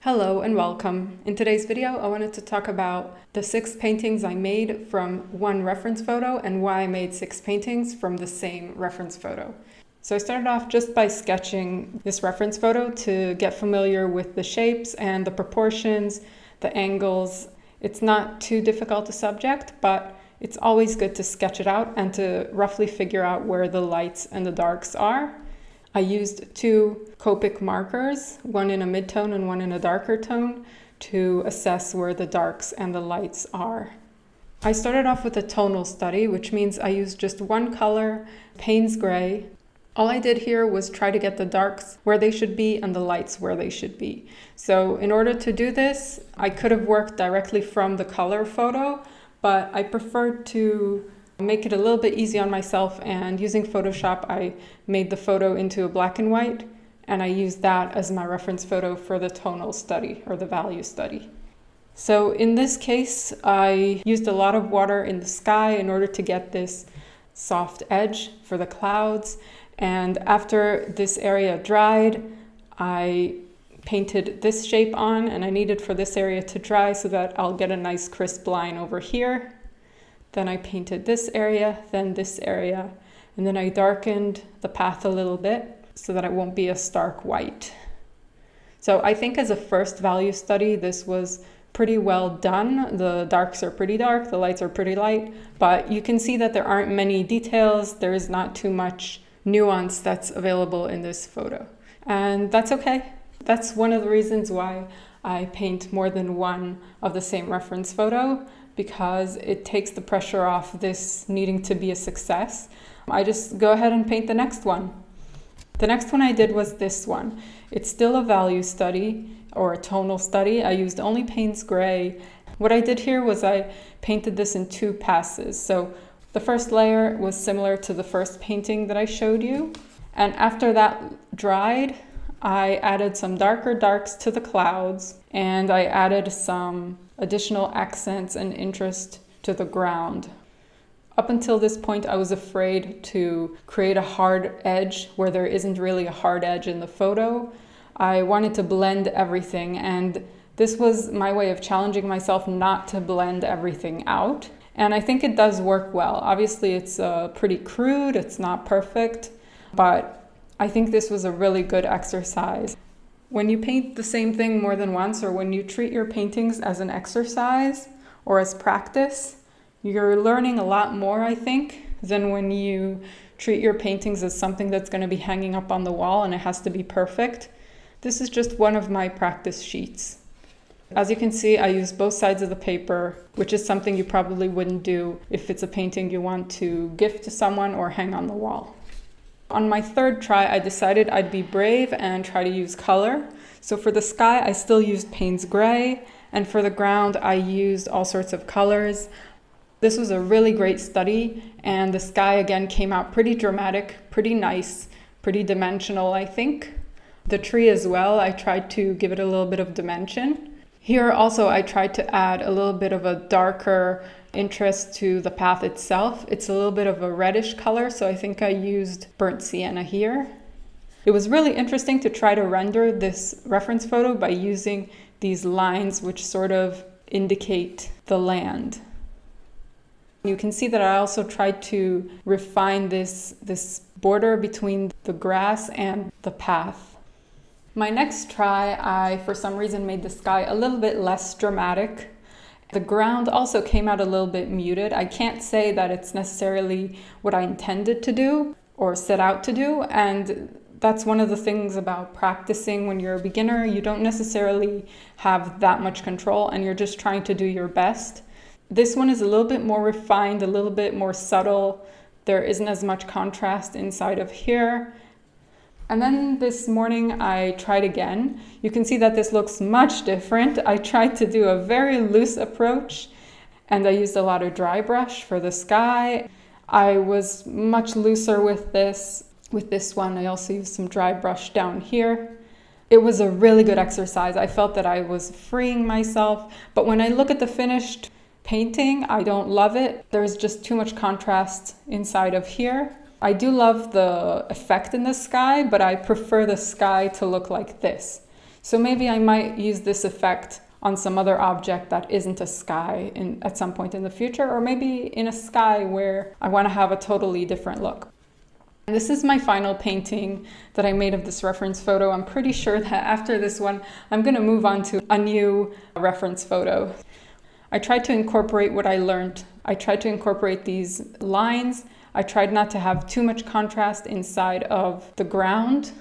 Hello and welcome. In today's video, I wanted to talk about the 6 paintings I made from one reference photo and why I made 6 paintings from the same reference photo. So I started off just by sketching this reference photo to get familiar with the shapes and the proportions, the angles. It's not too difficult a subject, but it's always good to sketch it out and to roughly figure out where the lights and the darks are. I used 2 Copic markers, one in a mid-tone and one in a darker tone, to assess where the darks and the lights are. I started off with a tonal study, which means I used just one color, Payne's gray. All I did here was try to get the darks where they should be and the lights where they should be. So in order to do this, I could have worked directly from the color photo, but I preferred to make it a little bit easy on myself, and using Photoshop, I made the photo into a black and white, and I used that as my reference photo for the tonal study or the value study. So in this case, I used a lot of water in the sky in order to get this soft edge for the clouds. And after this area dried, I painted this shape on, and I needed for this area to dry so that I'll get a nice crisp line over here. Then I painted this area, then this area, and then I darkened the path a little bit so that it won't be a stark white. So I think as a first value study, this was pretty well done. The darks are pretty dark, the lights are pretty light, but you can see that there aren't many details. There is not too much nuance that's available in this photo. And that's okay. That's one of the reasons why I paint more than one of the same reference photo, because it takes the pressure off this needing to be a success. I just go ahead and paint the next one. The next one I did was this one. It's still a value study or a tonal study. I used only Payne's gray. What I did here was I painted this in 2 passes. So the first layer was similar to the first painting that I showed you. And after that dried, I added some darker darks to the clouds, and I added some additional accents and interest to the ground. Up until this point, I was afraid to create a hard edge where there isn't really a hard edge in the photo. I wanted to blend everything, and this was my way of challenging myself not to blend everything out. And I think it does work well. Obviously, it's pretty crude, it's not perfect, but I think this was a really good exercise. When you paint the same thing more than once, or when you treat your paintings as an exercise or as practice, you're learning a lot more, I think, than when you treat your paintings as something that's going to be hanging up on the wall and it has to be perfect. This is just one of my practice sheets. As you can see, I use both sides of the paper, which is something you probably wouldn't do if it's a painting you want to gift to someone or hang on the wall. On my third try, I decided I'd be brave and try to use color. So for the sky, I still used Payne's gray, and for the ground, I used all sorts of colors. This was a really great study, and the sky again came out pretty dramatic, pretty nice, pretty dimensional, I think. The tree as well, I tried to give it a little bit of dimension. Here also, I tried to add a little bit of a darker interest to the path itself. It's a little bit of a reddish color, so I think I used burnt sienna here. It was really interesting to try to render this reference photo by using these lines which sort of indicate the land. You can see that I also tried to refine this border between the grass and the path. My next try, I for some reason made the sky a little bit less dramatic. The ground also came out a little bit muted. I can't say that it's necessarily what I intended to do or set out to do, and that's one of the things about practicing when you're a beginner. You don't necessarily have that much control, and you're just trying to do your best. This one is a little bit more refined, a little bit more subtle. There isn't as much contrast inside of here. And then this morning I tried again. You can see that this looks much different. I tried to do a very loose approach, and I used a lot of dry brush for the sky. I was much looser with this. With this one, I also used some dry brush down here. It was a really good exercise. I felt that I was freeing myself, but when I look at the finished painting, I don't love it. There's just too much contrast inside of here. I do love the effect in the sky, but I prefer the sky to look like this. So maybe I might use this effect on some other object that isn't a sky at some point in the future, or maybe in a sky where I want to have a totally different look. And this is my final painting that I made of this reference photo. I'm pretty sure that after this one, I'm going to move on to a new reference photo. I tried to incorporate what I learned. I tried to incorporate these lines. I tried not to have too much contrast inside of the ground.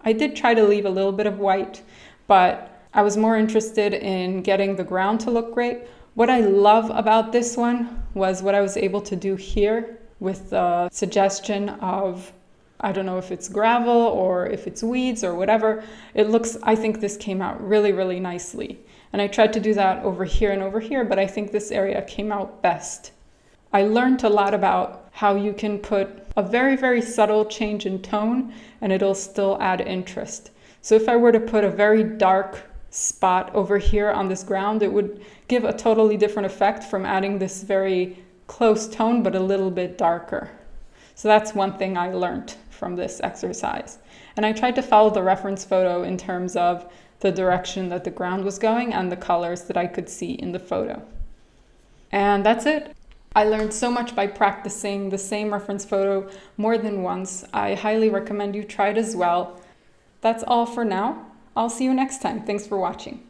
I did try to leave a little bit of white, but I was more interested in getting the ground to look great. What I love about this one was what I was able to do here with the suggestion of, I don't know if it's gravel or if it's weeds or whatever. I think this came out really, really nicely. And I tried to do that over here and over here, but I think this area came out best. I learned a lot about how you can put a very, very subtle change in tone and it'll still add interest. So if I were to put a very dark spot over here on this ground, it would give a totally different effect from adding this very close tone but a little bit darker. So that's one thing I learned from this exercise. And I tried to follow the reference photo in terms of the direction that the ground was going and the colors that I could see in the photo. And that's it. I learned so much by practicing the same reference photo more than once. I highly recommend you try it as well. That's all for now. I'll see you next time. Thanks for watching.